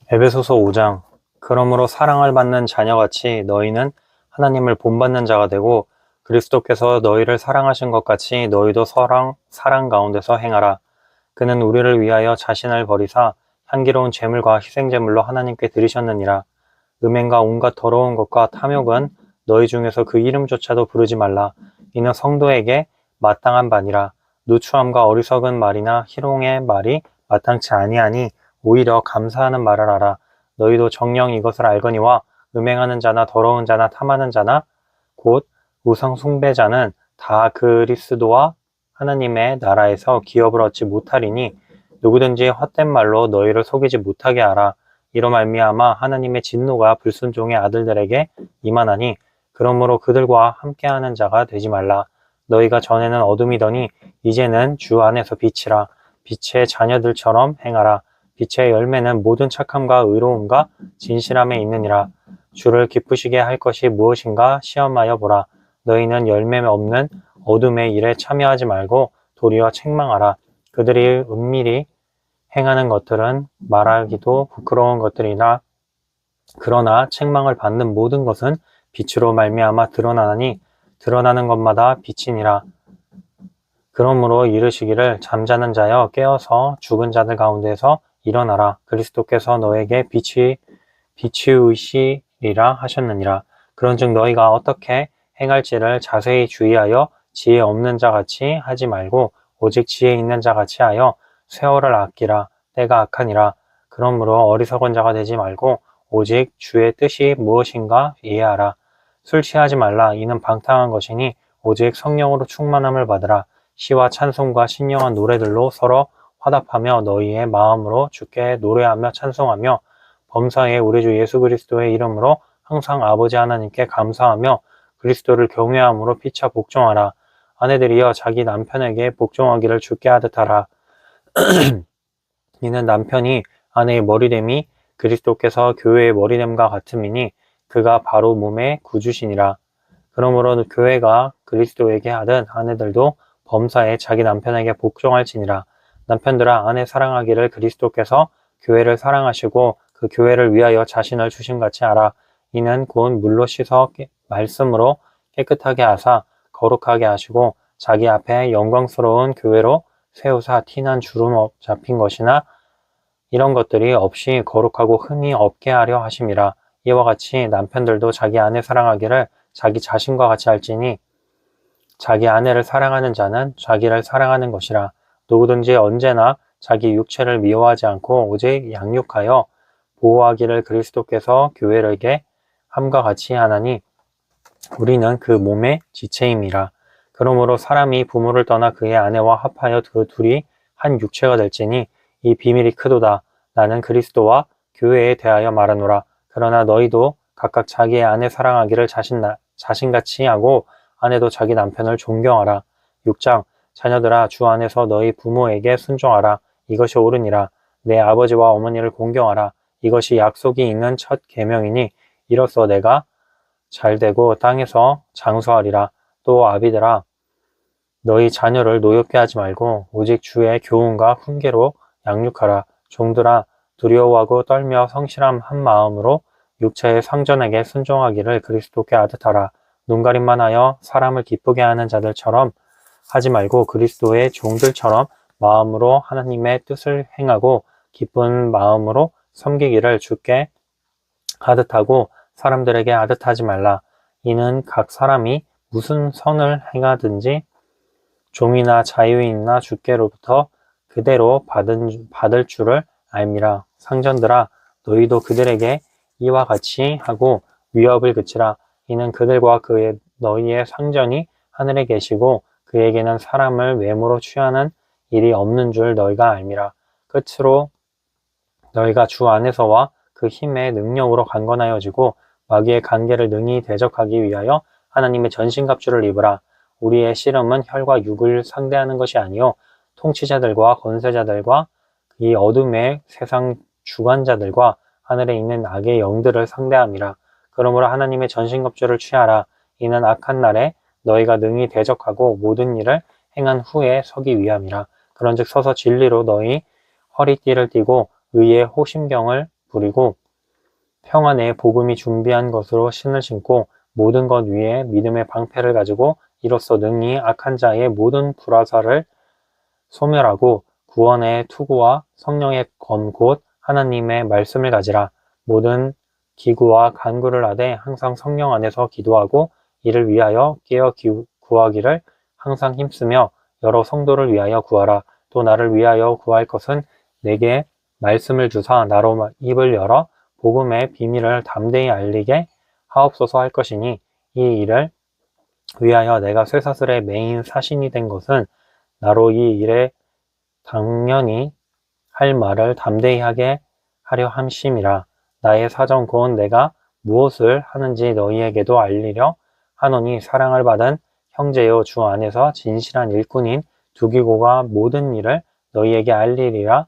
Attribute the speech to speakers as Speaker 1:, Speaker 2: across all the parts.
Speaker 1: 에베소서 5장. 그러므로 사랑을 받는 자녀같이 너희는 하나님을 본받는 자가 되고 그리스도께서 너희를 사랑하신 것 같이 너희도 사랑 가운데서 행하라. 그는 우리를 위하여 자신을 버리사 향기로운 제물과 희생제물로 하나님께 드리셨느니라. 음행과 온갖 더러운 것과 탐욕은 너희 중에서 그 이름조차도 부르지 말라. 이는 성도에게 마땅한 바니라. 누추함과 어리석은 말이나 희롱의 말이 마땅치 아니하니 오히려 감사하는 말을 하라. 너희도 정녕 이것을 알거니와 음행하는 자나 더러운 자나 탐하는 자나 곧 우상 숭배자는 다 그리스도와 하나님의 나라에서 기업을 얻지 못하리니 누구든지 헛된 말로 너희를 속이지 못하게 하라. 이로 말미암아 하나님의 진노가 불순종의 아들들에게 임하나니 그러므로 그들과 함께하는 자가 되지 말라. 너희가 전에는 어둠이더니 이제는 주 안에서 빛이라. 빛의 자녀들처럼 행하라. 빛의 열매는 모든 착함과 의로움과 진실함에 있느니라. 주를 기쁘시게 할 것이 무엇인가 시험하여 보라. 너희는 열매 없는 어둠의 일에 참여하지 말고 도리어 책망하라. 그들이 은밀히 행하는 것들은 말하기도 부끄러운 것들이나 그러나 책망을 받는 모든 것은 빛으로 말미암아 드러나니 드러나는 것마다 빛이니라. 그러므로 이르시기를 잠자는 자여 깨어서 죽은 자들 가운데서 일어나라. 그리스도께서 너에게 비치우시리라 하셨느니라. 그런즉 너희가 어떻게 행할지를 자세히 주의하여 지혜 없는 자같이 하지 말고 오직 지혜 있는 자같이 하여 세월을 아끼라. 때가 악하니라. 그러므로 어리석은 자가 되지 말고 오직 주의 뜻이 무엇인가 이해하라. 술 취하지 말라. 이는 방탕한 것이니 오직 성령으로 충만함을 받으라. 시와 찬송과 신령한 노래들로 서로 화답하며 너희의 마음으로 주께 노래하며 찬송하며 범사에 우리 주 예수 그리스도의 이름으로 항상 아버지 하나님께 감사하며 그리스도를 경외함으로 피차 복종하라. 아내들이여 자기 남편에게 복종하기를 주께 하듯 하라. 이는 남편이 아내의 머리됨이 그리스도께서 교회의 머리됨과 같음이니 그가 바로 몸의 구주시니라. 그러므로 교회가 그리스도에게 하듯 아내들도 범사에 자기 남편에게 복종할지니라. 남편들아 아내 사랑하기를 그리스도께서 교회를 사랑하시고 그 교회를 위하여 자신을 주심같이 하라. 이는 곧 물로 씻어 말씀으로 깨끗하게 하사 거룩하게 하시고 자기 앞에 영광스러운 교회로 세우사 티난 주름 잡힌 것이나 이런 것들이 없이 거룩하고 흠이 없게 하려 하심이라. 이와 같이 남편들도 자기 아내 사랑하기를 자기 자신과 같이 할지니 자기 아내를 사랑하는 자는 자기를 사랑하는 것이라. 누구든지 언제나 자기 육체를 미워하지 않고 오직 양육하여 보호하기를 그리스도께서 교회에게 함과 같이 하나니 우리는 그 몸의 지체임이라. 그러므로 사람이 부모를 떠나 그의 아내와 합하여 그 둘이 한 육체가 될지니 이 비밀이 크도다. 나는 그리스도와 교회에 대하여 말하노라. 그러나 너희도 각각 자기의 아내 사랑하기를 자신같이 하고 아내도 자기 남편을 존경하라. 6장 자녀들아 주 안에서 너희 부모에게 순종하라. 이것이 옳으니라. 내 아버지와 어머니를 공경하라. 이것이 약속이 있는 첫 계명이니 이로써 내가 잘되고 땅에서 장수하리라. 또 아비들아 너희 자녀를 노엽게 하지 말고 오직 주의 교훈과 훈계로 양육하라. 종들아 두려워하고 떨며 성실함 한 마음으로 육체의 상전에게 순종하기를 그리스도께 하듯 하라. 눈가림만 하여 사람을 기쁘게 하는 자들처럼 하지 말고 그리스도의 종들처럼 마음으로 하나님의 뜻을 행하고 기쁜 마음으로 섬기기를 주께 하듯 하고 사람들에게 하듯 하지 말라. 이는 각 사람이 무슨 선을 행하든지 종이나 자유인이나 주께로부터 그대로 받을 줄을 알미라. 상전들아 너희도 그들에게 이와 같이 하고 위협을 그치라. 이는 그들과 너희의 상전이 하늘에 계시고 그에게는 사람을 외모로 취하는 일이 없는 줄 너희가 알미라. 끝으로 너희가 주 안에서와 그 힘의 능력으로 강건하여지고 마귀의 관계를 능히 대적하기 위하여 하나님의 전신갑주를 입으라. 우리의 씨름은 혈과 육을 상대하는 것이 아니요 통치자들과 권세자들과 이 어둠의 세상 주관자들과 하늘에 있는 악의 영들을 상대함이라. 그러므로 하나님의 전신갑주를 취하라. 이는 악한 날에 너희가 능히 대적하고 모든 일을 행한 후에 서기 위함이라. 그런즉 서서 진리로 너희 허리띠를 띠고 의의 호심경을 부리고 평안의 복음이 준비한 것으로 신을 신고 모든 것 위에 믿음의 방패를 가지고 이로써 능히 악한 자의 모든 불화살을 소멸하고 구원의 투구와 성령의 검 곧 하나님의 말씀을 가지라. 모든 기구와 간구를 하되 항상 성령 안에서 기도하고 이를 위하여 깨어 구하기를 항상 힘쓰며 여러 성도를 위하여 구하라. 또 나를 위하여 구할 것은 내게 말씀을 주사 나로 입을 열어 복음의 비밀을 담대히 알리게 하옵소서 할 것이니 이 일을 위하여 내가 쇠사슬의 메인 사신이 된 것은 나로 이 일에 당연히 할 말을 담대히 하게 하려 함심이라. 나의 사정 곧 내가 무엇을 하는지 너희에게도 알리려 하노니 사랑을 받은 형제여 주 안에서 진실한 일꾼인 두기고가 모든 일을 너희에게 알리리라.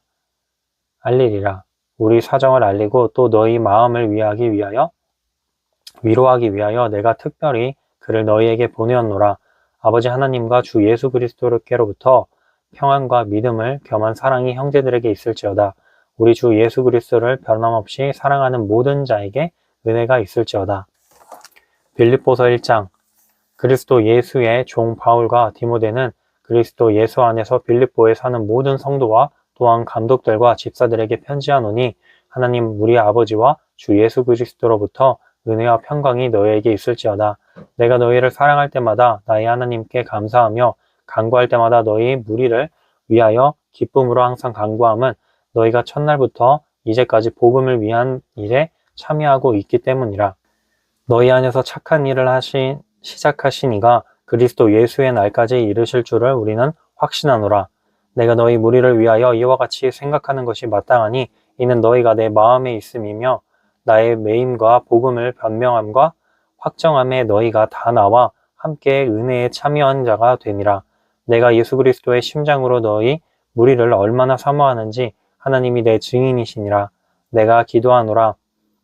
Speaker 1: 우리 사정을 알리고 또 너희 마음을 위로하기 위하여 내가 특별히 그를 너희에게 보내었노라. 아버지 하나님과 주 예수 그리스도께로부터 평안과 믿음을 겸한 사랑이 형제들에게 있을지어다. 우리 주 예수 그리스도를 변함없이 사랑하는 모든 자에게 은혜가 있을지어다. 빌립보서 1장. 그리스도 예수의 종 바울과 디모데는 그리스도 예수 안에서 빌립보에 사는 모든 성도와 또한 감독들과 집사들에게 편지하노니 하나님 우리 아버지와 주 예수 그리스도로부터 은혜와 평강이 너희에게 있을지어다. 내가 너희를 사랑할 때마다 나의 하나님께 감사하며 간구할 때마다 너희 무리를 위하여 기쁨으로 항상 간구함은 너희가 첫날부터 이제까지 복음을 위한 일에 참여하고 있기 때문이라. 너희 안에서 착한 일을 시작하신 이가 그리스도 예수의 날까지 이르실 줄을 우리는 확신하노라. 내가 너희 무리를 위하여 이와 같이 생각하는 것이 마땅하니 이는 너희가 내 마음에 있음이며 나의 매임과 복음을 변명함과 확정함에 너희가 다 나와 함께 은혜에 참여한 자가 되니라. 내가 예수 그리스도의 심장으로 너희 무리를 얼마나 사모하는지 하나님이 내 증인이시니라. 내가 기도하노라.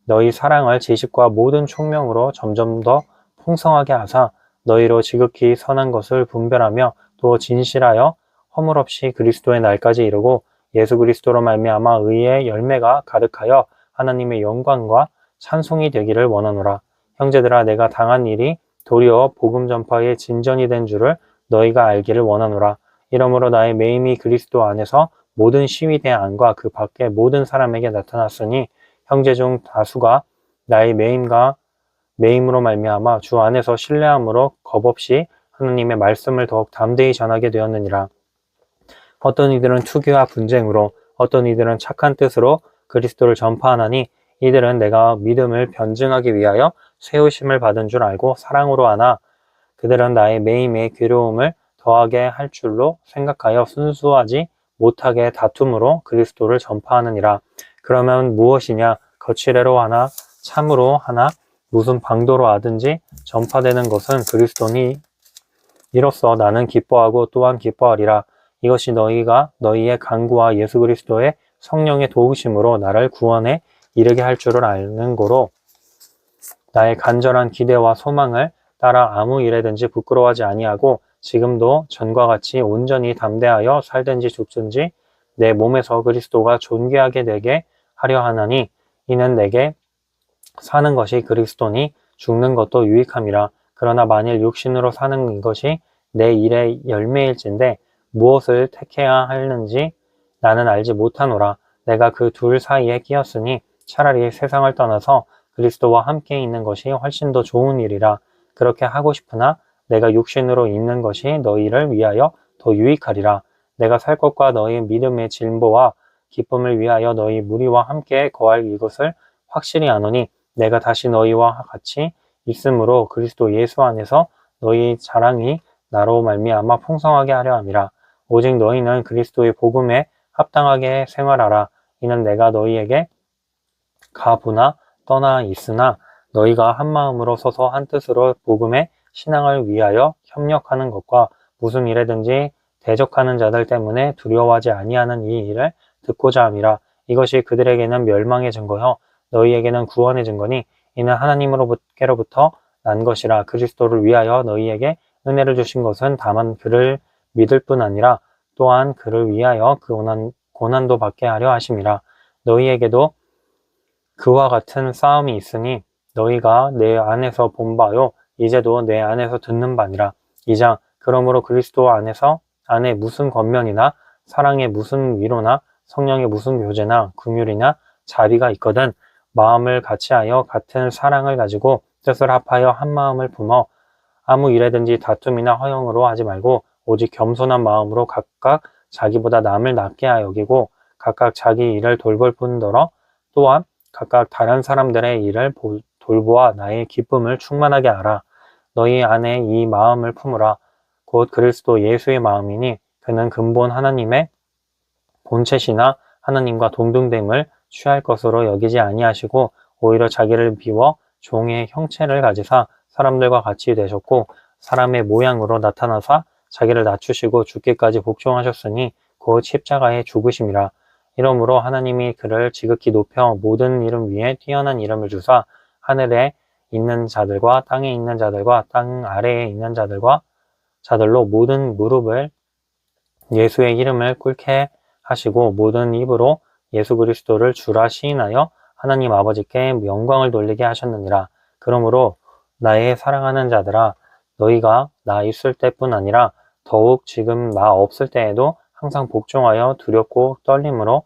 Speaker 1: 너희 사랑을 지식과 모든 총명으로 점점 더 풍성하게 하사 너희로 지극히 선한 것을 분별하며 또 진실하여 허물 없이 그리스도의 날까지 이르고 예수 그리스도로 말미암아 의의 열매가 가득하여 하나님의 영광과 찬송이 되기를 원하노라. 형제들아 내가 당한 일이 도리어 복음 전파의 진전이 된 줄을 너희가 알기를 원하노라. 이러므로 나의 매임이 그리스도 안에서 모든 시위대 안과 그 밖의 모든 사람에게 나타났으니 형제 중 다수가 나의 매임으로 말미암아 주 안에서 신뢰함으로 겁없이 하나님의 말씀을 더욱 담대히 전하게 되었느니라. 어떤 이들은 투기와 분쟁으로 어떤 이들은 착한 뜻으로 그리스도를 전파하나니 이들은 내가 믿음을 변증하기 위하여 세우심을 받은 줄 알고 사랑으로 하나 그들은 나의 매임에 괴로움을 더하게 할 줄로 생각하여 순수하지 못하게 다툼으로 그리스도를 전파하느니라. 그러면 무엇이냐? 거칠애로 하나 참으로 하나 무슨 방도로 하든지 전파되는 것은 그리스도니 이로써 나는 기뻐하고 또한 기뻐하리라. 이것이 너희가 너희의 간구와 예수 그리스도의 성령의 도우심으로 나를 구원에 이르게 할 줄을 아는 고로 나의 간절한 기대와 소망을 따라 아무 일에든지 부끄러워하지 아니하고 지금도 전과 같이 온전히 담대하여 살든지 죽든지 내 몸에서 그리스도가 존귀하게 되게 하려 하나니 이는 내게 사는 것이 그리스도니 죽는 것도 유익함이라. 그러나 만일 육신으로 사는 것이 내 일의 열매일진데 무엇을 택해야 하는지 나는 알지 못하노라. 내가 그 둘 사이에 끼었으니 차라리 세상을 떠나서 그리스도와 함께 있는 것이 훨씬 더 좋은 일이라. 그렇게 하고 싶으나 내가 육신으로 있는 것이 너희를 위하여 더 유익하리라. 내가 살 것과 너희 믿음의 진보와 기쁨을 위하여 너희 무리와 함께 거할 이것을 확실히 아노니 내가 다시 너희와 같이 있으므로 그리스도 예수 안에서 너희 자랑이 나로 말미암아 풍성하게 하려 함이라. 오직 너희는 그리스도의 복음에 합당하게 생활하라. 이는 내가 너희에게 가부나 떠나 있으나 너희가 한 마음으로 서서 한 뜻으로 복음의 신앙을 위하여 협력하는 것과 무슨 일에든지 대적하는 자들 때문에 두려워하지 아니하는 이 일을 듣고자 함이라. 이것이 그들에게는 멸망의 증거요 너희에게는 구원의 증거니 이는 하나님으로부터 난 것이라. 그리스도를 위하여 너희에게 은혜를 주신 것은 다만 그를 믿을 뿐 아니라 또한 그를 위하여 그 고난도 받게 하려 하심이라. 너희에게도 그와 같은 싸움이 있으니 너희가 내 안에서 본 바요 이제도 내 안에서 듣는 바니라. 2장 그러므로 그리스도 안에 무슨 권면이나 사랑의 무슨 위로나 성령의 무슨 교제나 긍휼이나 자비가 있거든 마음을 같이하여 같은 사랑을 가지고 뜻을 합하여 한 마음을 품어 아무 일에든지 다툼이나 허영으로 하지 말고 오직 겸손한 마음으로 각각 자기보다 남을 낫게 여기고 각각 자기 일을 돌볼 뿐더러 또한 각각 다른 사람들의 일을 돌보아 나의 기쁨을 충만하게 하라. 너희 안에 이 마음을 품으라. 곧 그리스도 예수의 마음이니 그는 근본 하나님의 본체시나 하나님과 동등됨을 취할 것으로 여기지 아니하시고 오히려 자기를 비워 종의 형체를 가지사 사람들과 같이 되셨고 사람의 모양으로 나타나사 자기를 낮추시고 죽기까지 복종하셨으니 곧 십자가에 죽으심이라. 이러므로 하나님이 그를 지극히 높여 모든 이름 위에 뛰어난 이름을 주사 하늘에 있는 자들과 땅에 있는 자들과 땅 아래에 있는 자들로 모든 무릎을 예수의 이름을 꿇게 하시고 모든 입으로 예수 그리스도를 주라 시인하여 하나님 아버지께 영광을 돌리게 하셨느니라. 그러므로 나의 사랑하는 자들아 너희가 나 있을 때뿐 아니라 더욱 지금 나 없을 때에도 항상 복종하여 두렵고 떨림으로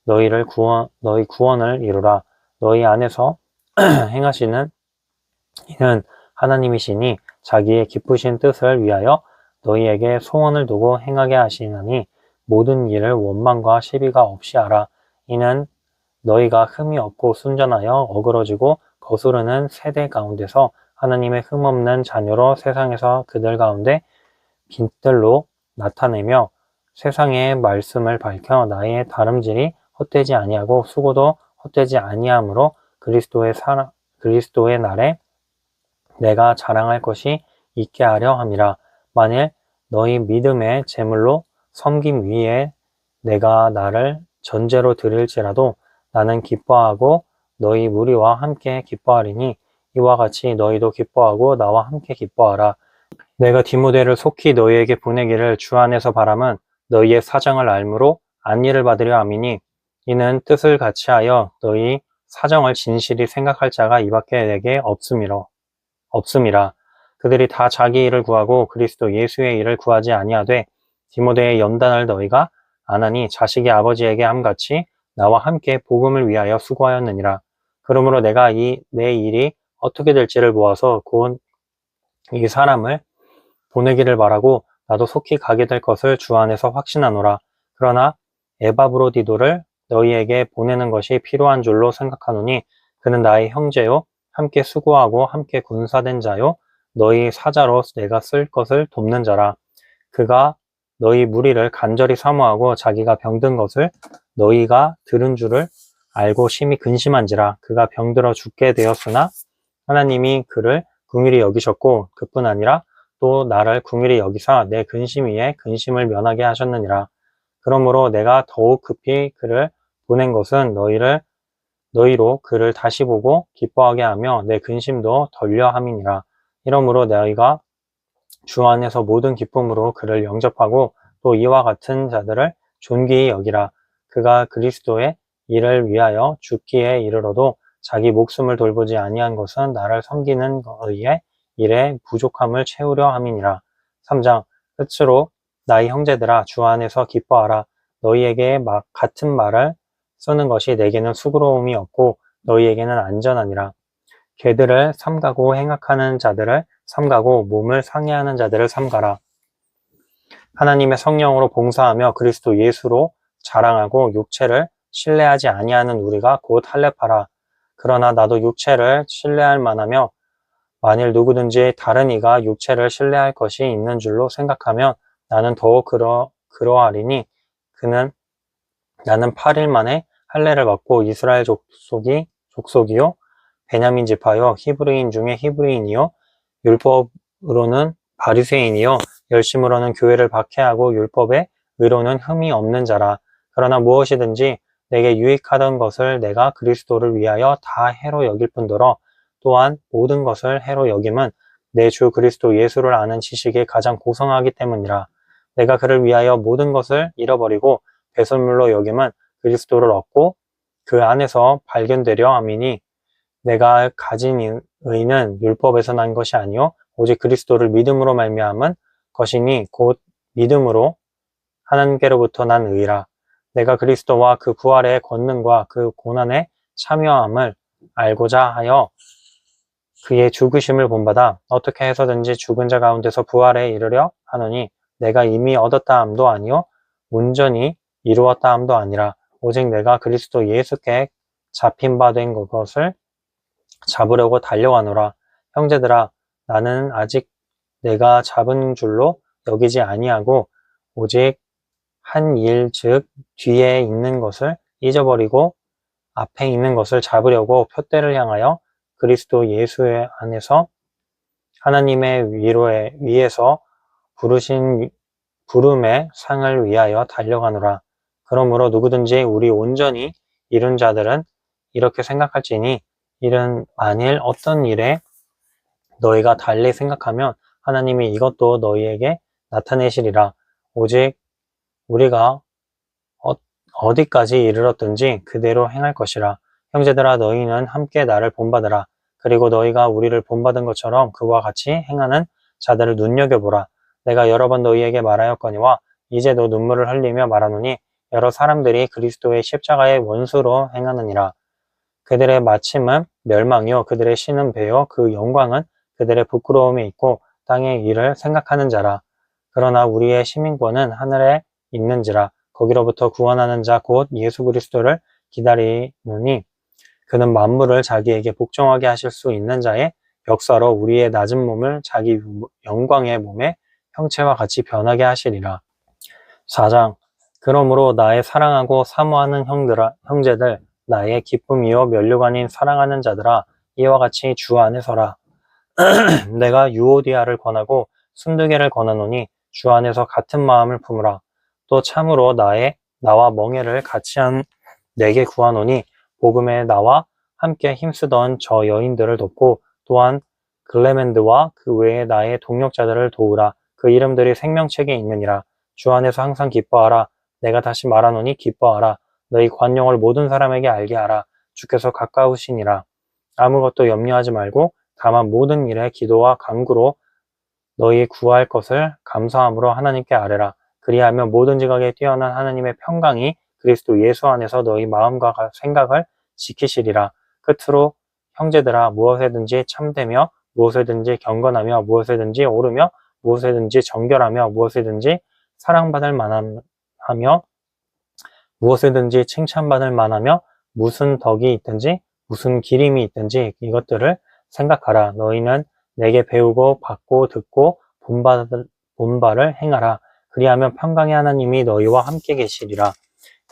Speaker 1: 너희 구원을 이루라. 너희 안에서 행하시는 이는 하나님이시니 자기의 기쁘신 뜻을 위하여 너희에게 소원을 두고 행하게 하시나니 모든 일을 원망과 시비가 없이 하라. 이는 너희가 흠이 없고 순전하여 어그러지고 거스르는 세대 가운데서 하나님의 흠없는 자녀로 세상에서 그들 가운데 빛들로 나타내며 세상의 말씀을 밝혀 나의 다름질이 헛되지 아니하고 수고도 헛되지 아니하므로 그리스도의 날에 내가 자랑할 것이 있게 하려 함이라. 만일 너희 믿음의 제물로 섬김 위에 내가 나를 전제로 드릴지라도 나는 기뻐하고 너희 무리와 함께 기뻐하리니 이와 같이 너희도 기뻐하고 나와 함께 기뻐하라. 내가 디모데를 속히 너희에게 보내기를 주 안에서 바람은 너희의 사정을 알므로 안위를 받으려 함이니 이는 뜻을 같이하여 너희 사정을 진실히 생각할 자가 이밖에 내게 없음이라. 그들이 다 자기 일을 구하고 그리스도 예수의 일을 구하지 아니하되 디모데의 연단을 너희가 안하니 자식이 아버지에게 함같이 나와 함께 복음을 위하여 수고하였느니라. 그러므로 내가 내 일이 어떻게 될지를 보아서 곧 이 사람을 보내기를 바라고 나도 속히 가게 될 것을 주 안에서 확신하노라. 그러나 에바브로디도를 너희에게 보내는 것이 필요한 줄로 생각하노니 그는 나의 형제요 함께 수고하고 함께 군사된 자요 너희 사자로 내가 쓸 것을 돕는 자라. 그가 너희 무리를 간절히 사모하고 자기가 병든 것을 너희가 들은 줄을 알고 심히 근심한지라. 그가 병들어 죽게 되었으나 하나님이 그를 긍휼히 여기셨고 그뿐 아니라 또 나를 긍휼히 여기사 내 근심 위에 근심을 면하게 하셨느니라. 그러므로 내가 더욱 급히 그를 보낸 것은 너희로 그를 다시 보고 기뻐하게 하며 내 근심도 덜려 함이니라. 이러므로 너희가 주 안에서 모든 기쁨으로 그를 영접하고 또 이와 같은 자들을 존귀히 여기라. 그가 그리스도의 일을 위하여 죽기에 이르러도 자기 목숨을 돌보지 아니한 것은 나를 섬기는 너희의 일에 부족함을 채우려 함이니라. 3장 끝으로 나의 형제들아 주 안에서 기뻐하라. 너희에게 같은 말을 쓰는 것이 내게는 수고로움이 없고 너희에게는 안전하니라. 개들을 삼가고 행악하는 자들을 삼가고 몸을 상해하는 자들을 삼가라. 하나님의 성령으로 봉사하며 그리스도 예수로 자랑하고 육체를 신뢰하지 아니하는 우리가 곧 할례파라. 그러나 나도 육체를 신뢰할 만하며 만일 누구든지 다른 이가 육체를 신뢰할 것이 있는 줄로 생각하면 나는 더욱 그러하리니 나는 8일 만에 할례를 받고 이스라엘 족속이요 베냐민 지파요 히브리인 중에 히브리인이요 율법으로는 바리새인이요 열심으로는 교회를 박해하고 율법의 의로는 흠이 없는 자라. 그러나 무엇이든지 내게 유익하던 것을 내가 그리스도를 위하여 다 해로 여길 뿐더러 또한 모든 것을 해로 여김은 내 주 그리스도 예수를 아는 지식이 가장 고성하기 때문이라. 내가 그를 위하여 모든 것을 잃어버리고 배설물로 여김은 그리스도를 얻고 그 안에서 발견되려 함이니 내가 가진 의는 율법에서 난 것이 아니요 오직 그리스도를 믿음으로 말미암은 것이니 곧 믿음으로 하나님께로부터 난 의라. 내가 그리스도와 그 부활의 권능과 그 고난의 참여함을 알고자 하여 그의 죽으심을 본받아 어떻게 해서든지 죽은 자 가운데서 부활에 이르려 하노니 내가 이미 얻었다 함도 아니요 온전히 이루었다 함도 아니라 오직 내가 그리스도 예수께 잡힌 바 된 것을 잡으려고 달려가노라. 형제들아 나는 아직 내가 잡은 줄로 여기지 아니하고 오직 한 일 즉 뒤에 있는 것을 잊어버리고 앞에 있는 것을 잡으려고 표대를 향하여 그리스도 예수 안에서 하나님의 위에서 부르신 부름의 상을 위하여 달려가노라. 그러므로 누구든지 우리 온전히 이룬 자들은 이렇게 생각할지니 이는 만일 어떤 일에 너희가 달리 생각하면 하나님이 이것도 너희에게 나타내시리라. 오직 우리가 어디까지 이르렀든지 그대로 행할 것이라. 형제들아 너희는 함께 나를 본받으라. 그리고 너희가 우리를 본받은 것처럼 그와 같이 행하는 자들을 눈여겨보라. 내가 여러 번 너희에게 말하였거니와 이제도 눈물을 흘리며 말하노니 여러 사람들이 그리스도의 십자가의 원수로 행하느니라. 그들의 마침은 멸망이요 그들의 신은 배요 그 영광은 그들의 부끄러움에 있고 땅의 일을 생각하는 자라. 그러나 우리의 시민권은 하늘에 있는지라. 거기로부터 구원하는 자 곧 예수 그리스도를 기다리노니 그는 만물을 자기에게 복종하게 하실 수 있는 자의 역사로 우리의 낮은 몸을 자기 영광의 몸의 형체와 같이 변하게 하시리라. 4장 그러므로 나의 사랑하고 사모하는 형제들 나의 기쁨이요 면류가 아닌 사랑하는 자들아 이와 같이 주 안에 서라. 내가 유오디아를 권하고 순두개를 권하노니 주 안에서 같은 마음을 품으라. 또 참으로 나와 멍에를 같이 한 내게 구하노니 복음에 나와 함께 힘쓰던 저 여인들을 돕고 또한 글레멘드와 그 외에 나의 동력자들을 도우라. 그 이름들이 생명책에 있느니라. 주 안에서 항상 기뻐하라. 내가 다시 말하노니 기뻐하라. 너희 관용을 모든 사람에게 알게 하라. 주께서 가까우시니라. 아무것도 염려하지 말고 다만 모든 일에 기도와 간구로 너희 구할 것을 감사함으로 하나님께 아뢰라. 그리하면 모든 지각에 뛰어난 하나님의 평강이 그리스도 예수 안에서 너희 마음과 생각을 지키시리라. 끝으로 형제들아 무엇에든지 참되며 무엇에든지 경건하며 무엇에든지 오르며 무엇에든지 정결하며 무엇에든지 사랑받을 만하며 무엇에든지 칭찬받을 만하며 무슨 덕이 있든지 무슨 기림이 있든지 이것들을 생각하라. 너희는 내게 배우고 받고 듣고 본 바를 행하라. 그리하면 평강의 하나님이 너희와 함께 계시리라.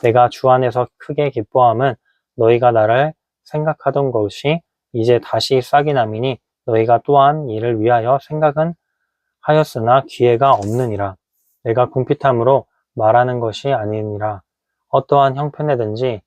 Speaker 1: 내가 주 안에서 크게 기뻐함은 너희가 나를 생각하던 것이 이제 다시 싹이 남이니 너희가 또한 이를 위하여 생각은 하였으나 기회가 없느니라. 내가 궁핍함으로 말하는 것이 아니니라. 어떠한 형편에든지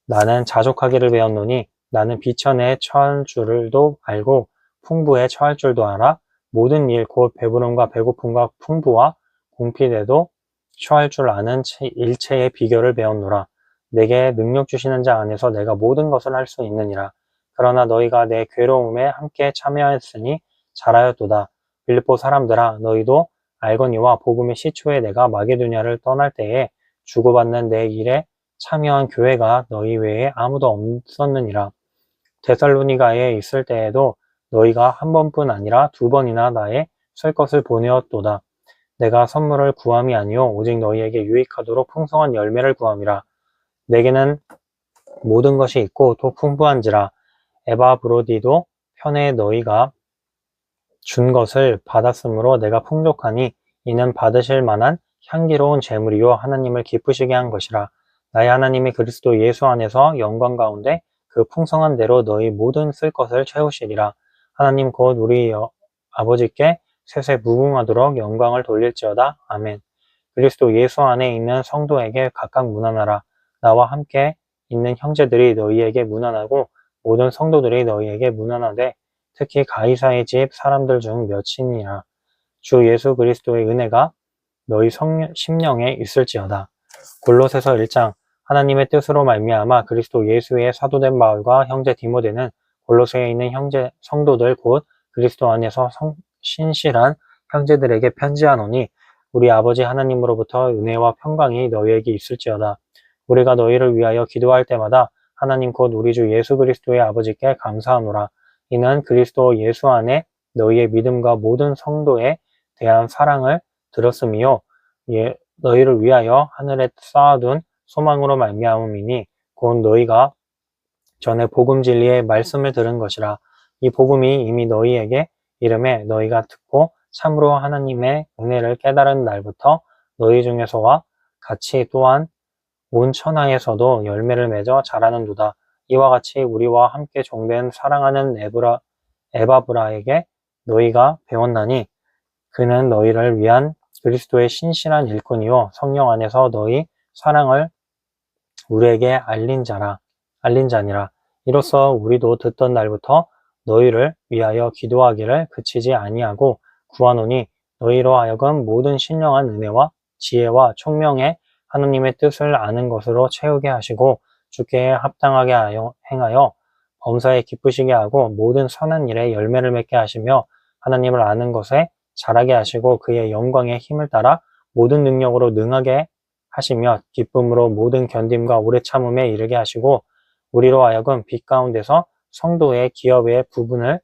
Speaker 1: 나는 자족하기를 배웠노니 나는 비천에 처할 줄도 알고 풍부에 처할 줄도 알아. 모든 일 곧 배부름과 배고픔과 풍부와 궁핍에도 처할 줄 아는 일체의 비결을 배웠노라. 내게 능력 주시는 자 안에서 내가 모든 것을 할 수 있느니라. 그러나 너희가 내 괴로움에 함께 참여하였으니 잘하였도다. 빌립보 사람들아 너희도 알거니와 복음의 시초에 내가 마게도냐를 떠날 때에 주고받는 내 일에 참여한 교회가 너희 외에 아무도 없었느니라. 데살로니가에 있을 때에도 너희가 한 번뿐 아니라 2번이나 나의 쓸 것을 보내었도다. 내가 선물을 구함이 아니요 오직 너희에게 유익하도록 풍성한 열매를 구함이라. 내게는 모든 것이 있고 또 풍부한지라. 에바브로디도 편에 너희가 준 것을 받았으므로 내가 풍족하니 이는 받으실 만한 향기로운 제물이요 하나님을 기쁘시게 한 것이라. 나의 하나님이 그리스도 예수 안에서 영광 가운데 그 풍성한 대로 너희 모든 쓸 것을 채우시리라. 하나님 곧 우리 아버지께 세세 무궁하도록 영광을 돌릴지어다. 아멘. 그리스도 예수 안에 있는 성도에게 각각 문안하라. 나와 함께 있는 형제들이 너희에게 문안하고 모든 성도들이 너희에게 문안하되 특히 가이사의 집 사람들 중 몇이니라. 주 예수 그리스도의 은혜가 너희 심령에 있을지어다. 골로새서 1장 하나님의 뜻으로 말미암아 그리스도 예수의 사도된 바울과 형제 디모데는 골로새에 있는 형제 성도들 곧 그리스도 안에서 신실한 형제들에게 편지하노니 우리 아버지 하나님으로부터 은혜와 평강이 너희에게 있을지어다. 우리가 너희를 위하여 기도할 때마다 하나님 곧 우리 주 예수 그리스도의 아버지께 감사하노라. 이는 그리스도 예수 안에 너희의 믿음과 모든 성도에 대한 사랑을 들었음이요 너희를 위하여 하늘에 쌓아둔 소망으로 말미암음이니 곧 너희가 전에 복음 진리의 말씀을 들은 것이라. 이 복음이 이미 너희에게 이름에 너희가 듣고 참으로 하나님의 은혜를 깨달은 날부터 너희 중에서와 같이 또한 온 천하에서도 열매를 맺어 자라는도다. 이와 같이 우리와 함께 종된 사랑하는 에바브라에게 너희가 배웠나니 그는 너희를 위한 그리스도의 신실한 일꾼이요 성령 안에서 너희 사랑을 우리에게 알린 자니라. 이로써 우리도 듣던 날부터 너희를 위하여 기도하기를 그치지 아니하고 구하노니 너희로 하여금 모든 신령한 은혜와 지혜와 총명에 하나님의 뜻을 아는 것으로 채우게 하시고 주께 합당하게 행하여 범사에 기쁘시게 하고 모든 선한 일에 열매를 맺게 하시며 하나님을 아는 것에 자라게 하시고 그의 영광의 힘을 따라 모든 능력으로 능하게 하시며 기쁨으로 모든 견딤과 오래 참음에 이르게 하시고 우리로 하여금 빛 가운데서 성도의 기업의 부분을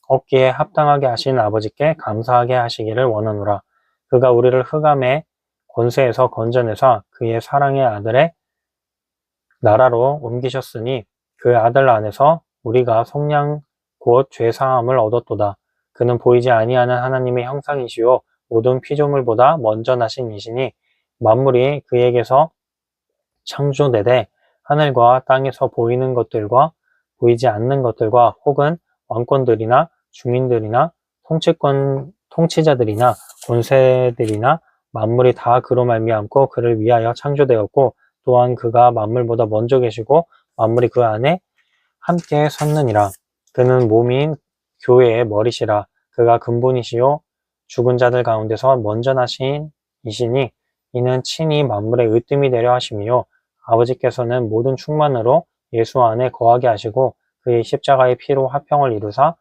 Speaker 1: 얻기에 합당하게 하신 아버지께 감사하게 하시기를 원하노라. 그가 우리를 흑암의 권세에서 건져내사 그의 사랑의 아들의 나라로 옮기셨으니 그 아들 안에서 우리가 속량 곧 죄사함을 얻었도다. 그는 보이지 아니하는 하나님의 형상이시요 모든 피조물보다 먼저 나신 이시니 만물이 그에게서 창조되되 하늘과 땅에서 보이는 것들과 보이지 않는 것들과 혹은 왕권들이나 주민들이나 통치자들이나 권세들이나 만물이 다 그로 말미암고 그를 위하여 창조되었고 또한 그가 만물보다 먼저 계시고 만물이 그 안에 함께 섰느니라. 그는 몸인 교회의 머리시라. 그가 근본이시요 죽은 자들 가운데서 먼저 나신 이시니 이는 친히 만물의 으뜸이 되려 하심이요 아버지께서는 모든 충만으로 예수 안에 거하게 하시고 그의 십자가의 피로 화평을 이루사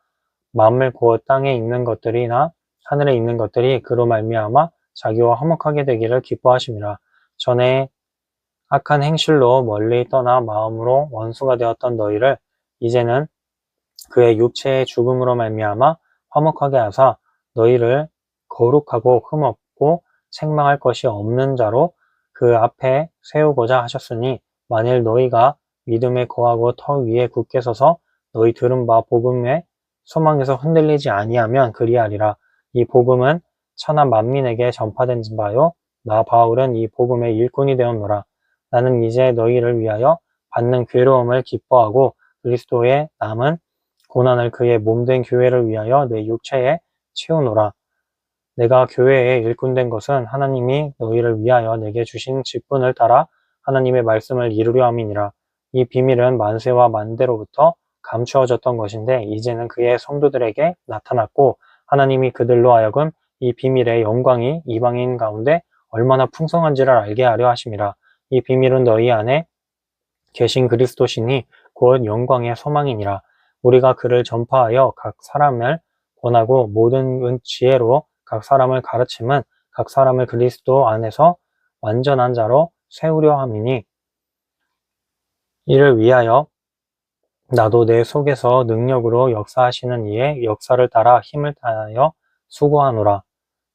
Speaker 1: 만물 곧 땅에 있는 것들이나 하늘에 있는 것들이 그로 말미암아 자기와 화목하게 되기를 기뻐하심이라. 전에 악한 행실로 멀리 떠나 마음으로 원수가 되었던 너희를 이제는 그의 육체의 죽음으로 말미암아 화목하게 하사 너희를 거룩하고 흠없고 책망할 것이 없는 자로 그 앞에 세우고자 하셨으니 만일 너희가 믿음에 거하고 터 위에 굳게 서서 너희 들은 바 복음의 소망에서 흔들리지 아니하면 그리하리라. 이 복음은 천하 만민에게 전파된 바요 나 바울은 이 복음의 일꾼이 되었노라. 나는 이제 너희를 위하여 받는 괴로움을 기뻐하고 그리스도의 남은 고난을 그의 몸된 교회를 위하여 내 육체에 채우노라. 내가 교회에 일꾼된 것은 하나님이 너희를 위하여 내게 주신 직분을 따라 하나님의 말씀을 이루려 함이니라. 이 비밀은 만세와 만대로부터 감추어졌던 것인데 이제는 그의 성도들에게 나타났고 하나님이 그들로 하여금 이 비밀의 영광이 이방인 가운데 얼마나 풍성한지를 알게 하려 하심이라. 이 비밀은 너희 안에 계신 그리스도시니 곧 영광의 소망이니라. 우리가 그를 전파하여 각 사람을 권하고 모든 지혜로 각 사람을 가르침은 각 사람을 그리스도 안에서 완전한 자로 세우려 함이니 이를 위하여 나도 내 속에서 능력으로 역사하시는 이의 역사를 따라 힘을 다하여 수고하노라.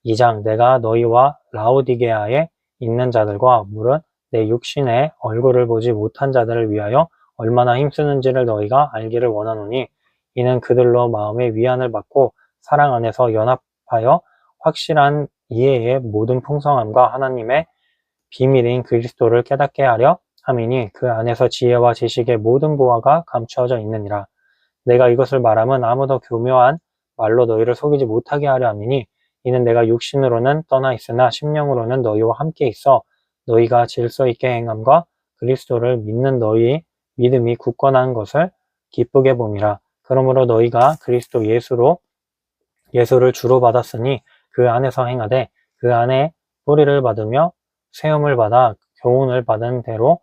Speaker 1: 2장 내가 너희와 라오디게아에 있는 자들과 무릇 내 육신의 얼굴을 보지 못한 자들을 위하여 얼마나 힘쓰는지를 너희가 알기를 원하노니 이는 그들로 마음의 위안을 받고 사랑 안에서 연합하여 확실한 이해의 모든 풍성함과 하나님의 비밀인 그리스도를 깨닫게 하려 함이니 그 안에서 지혜와 지식의 모든 보화가 감추어져 있느니라. 내가 이것을 말함은 아무도 교묘한 말로 너희를 속이지 못하게 하려 함이니 이는 내가 육신으로는 떠나 있으나 심령으로는 너희와 함께 있어 너희가 질서 있게 행함과 그리스도를 믿는 너희 믿음이 굳건한 것을 기쁘게 봄이라. 그러므로 너희가 그리스도 예수를 주로 받았으니 그 안에서 행하되 그 안에 뿌리를 받으며 세움을 받아 교훈을 받은 대로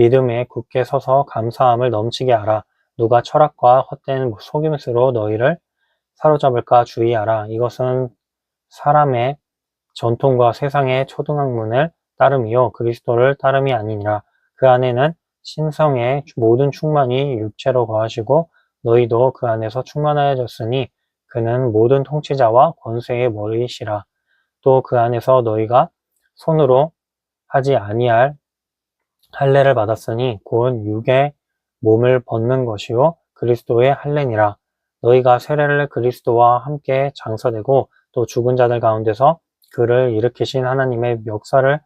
Speaker 1: 믿음에 굳게 서서 감사함을 넘치게 하라. 누가 철학과 헛된 속임수로 너희를 사로잡을까 주의하라. 이것은 사람의 전통과 세상의 초등학문을 따름이요 그리스도를 따름이 아니니라. 그 안에는 신성의 모든 충만이 육체로 거하시고 너희도 그 안에서 충만하여졌으니 그는 모든 통치자와 권세의 머리이시라. 또 그 안에서 너희가 손으로 하지 아니할 할례를 받았으니 곧 육의 몸을 벗는 것이요 그리스도의 할례니라. 너희가 세례를 그리스도와 함께 장사되고 또 죽은 자들 가운데서 그를 일으키신 하나님의 역사를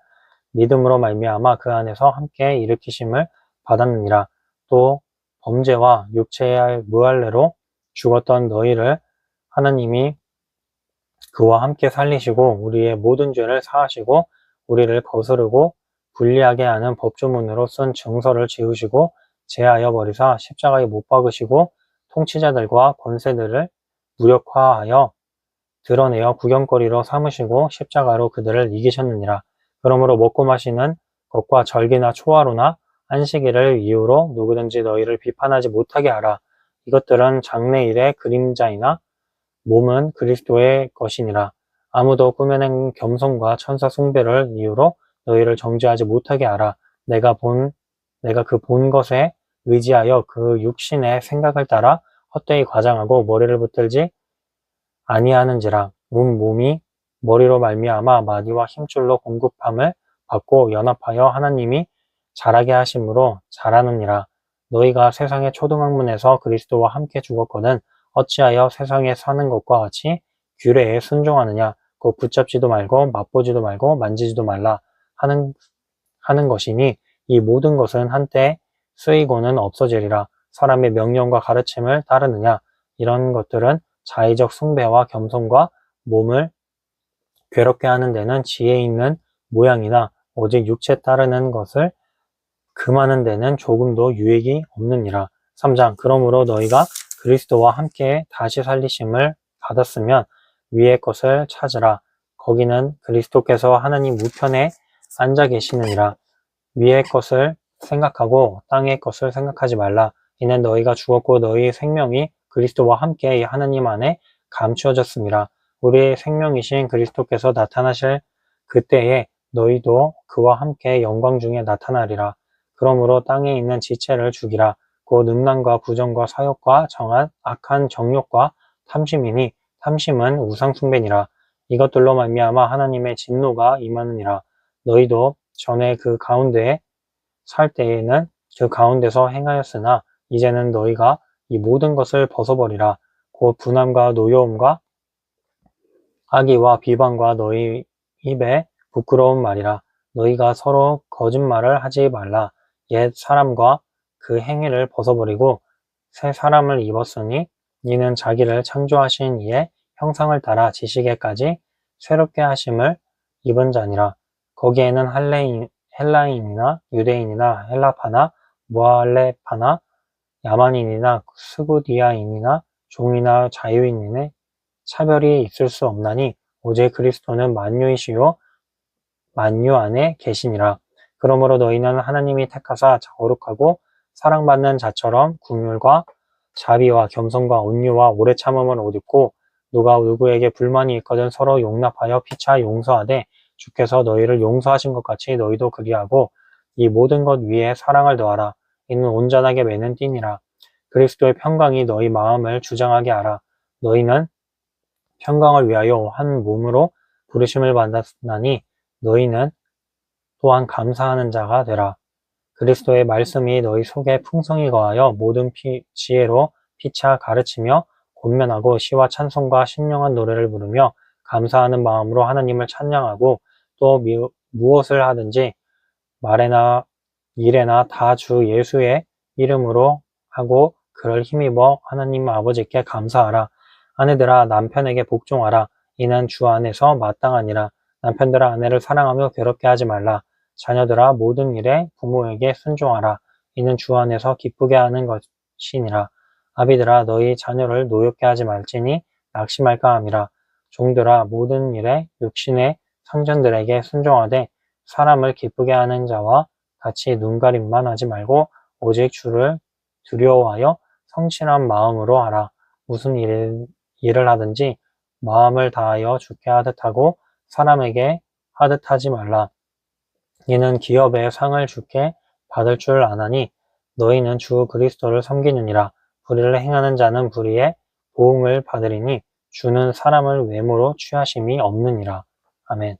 Speaker 1: 믿음으로 말미암아 그 안에서 함께 일으키심을 받았느니라. 또 범죄와 육체의 무할례로 죽었던 너희를 하나님이 그와 함께 살리시고 우리의 모든 죄를 사하시고 우리를 거스르고 불리하게 하는 법조문으로 쓴 증서를 지우시고 제하여 버리사 십자가에 못 박으시고 통치자들과 권세들을 무력화하여 드러내어 구경거리로 삼으시고 십자가로 그들을 이기셨느니라. 그러므로 먹고 마시는 것과 절기나 초하루나 안식일을 이유로 누구든지 너희를 비판하지 못하게 하라. 이것들은 장래일의 그림자이나 몸은 그리스도의 것이니라. 아무도 꾸며낸 겸손과 천사 숭배를 이유로 너희를 정죄하지 못하게 하라. 내가 그 본 것에 의지하여 그 육신의 생각을 따라 헛되이 과장하고 머리를 붙들지 아니하는지라. 온 몸이 머리로 말미암아 마디와 힘줄로 공급함을 받고 연합하여 하나님이 자라게 하심으로 자라느니라. 너희가 세상의 초등학문에서 그리스도와 함께 죽었거든 어찌하여 세상에 사는 것과 같이 규례에 순종하느냐. 곧 붙잡지도 말고 맛보지도 말고 만지지도 말라 하는 것이니 이 모든 것은 한때 쓰이고는 없어지리라. 사람의 명령과 가르침을 따르느냐. 이런 것들은 자의적 숭배와 겸손과 몸을 괴롭게 하는 데는 지혜 있는 모양이나 오직 육체 따르는 것을 금하는 데는 조금도 유익이 없느니라. 3장 그러므로 너희가 그리스도와 함께 다시 살리심을 받았으면 위의 것을 찾으라. 거기는 그리스도께서 하나님 우편에 앉아 계시느니라. 위의 것을 생각하고 땅의 것을 생각하지 말라. 이는 너희가 죽었고 너희의 생명이 그리스도와 함께 하나님 안에 감추어졌습니다. 우리의 생명이신 그리스도께서 나타나실 그때에 너희도 그와 함께 영광 중에 나타나리라. 그러므로 땅에 있는 지체를 죽이라. 곧 음란과 부정과 사욕과 정한 악한 정욕과 탐심이니 탐심은 우상숭배니라. 이것들로 말미암아 하나님의 진노가 임하느니라. 너희도 전에 그 가운데에 살 때에는 그 가운데서 행하였으나 이제는 너희가 이 모든 것을 벗어버리라. 곧 분함과 노여움과 악의와 비방과 너희 입에 부끄러운 말이라. 너희가 서로 거짓말을 하지 말라. 옛 사람과 그 행위를 벗어버리고 새 사람을 입었으니 이는 자기를 창조하신 이의 형상을 따라 지식에까지 새롭게 하심을 입은 자니라. 거기에는 헬라인이나 유대인이나 헬라파나 무할레파나 야만인이나 스구디아인이나 종이나 자유인의 차별이 있을 수 없나니 오직 그리스도는 만유이시요 만유 안에 계시니라. 그러므로 너희는 하나님이 택하사 거룩하고 사랑받는 자처럼 긍휼과 자비와 겸손과 온유와 오래 참음을 옷 입고 누가 누구에게 불만이 있거든 서로 용납하여 피차 용서하되 주께서 너희를 용서하신 것 같이 너희도 그리하고 이 모든 것 위에 사랑을 더하라. 이는 온전하게 매는 띠니라. 그리스도의 평강이 너희 마음을 주장하게 하라. 너희는 평강을 위하여 한 몸으로 부르심을 받았나니 너희는 또한 감사하는 자가 되라. 그리스도의 말씀이 너희 속에 풍성히 거하여 모든 지혜로 피차 가르치며 권면하고 시와 찬송과 신령한 노래를 부르며 감사하는 마음으로 하나님을 찬양하고 또 무엇을 하든지 말에나 일에나 다 주 예수의 이름으로 하고 그를 힘입어 하나님 아버지께 감사하라. 아내들아 남편에게 복종하라. 이는 주 안에서 마땅하니라. 남편들아 아내를 사랑하며 괴롭게 하지 말라. 자녀들아 모든 일에 부모에게 순종하라. 이는 주 안에서 기쁘게 하는 것이니라. 아비들아 너희 자녀를 노엽게 하지 말지니 낙심할까 함이라. 종들아 모든 일에 육신의 상전들에게 순종하되 사람을 기쁘게 하는 자와 같이 눈가림만 하지 말고 오직 주를 두려워하여 성실한 마음으로 하라. 무슨 일을 하든지 마음을 다하여 주께 하듯 하고 사람에게 하듯 하지 말라. 이는 기업의 상을 주께 받을 줄 아나니 너희는 주 그리스도를 섬기느니라. 불의를 행하는 자는 불의의 보응을 받으리니 주는 사람을 외모로 취하심이 없느니라. 아멘.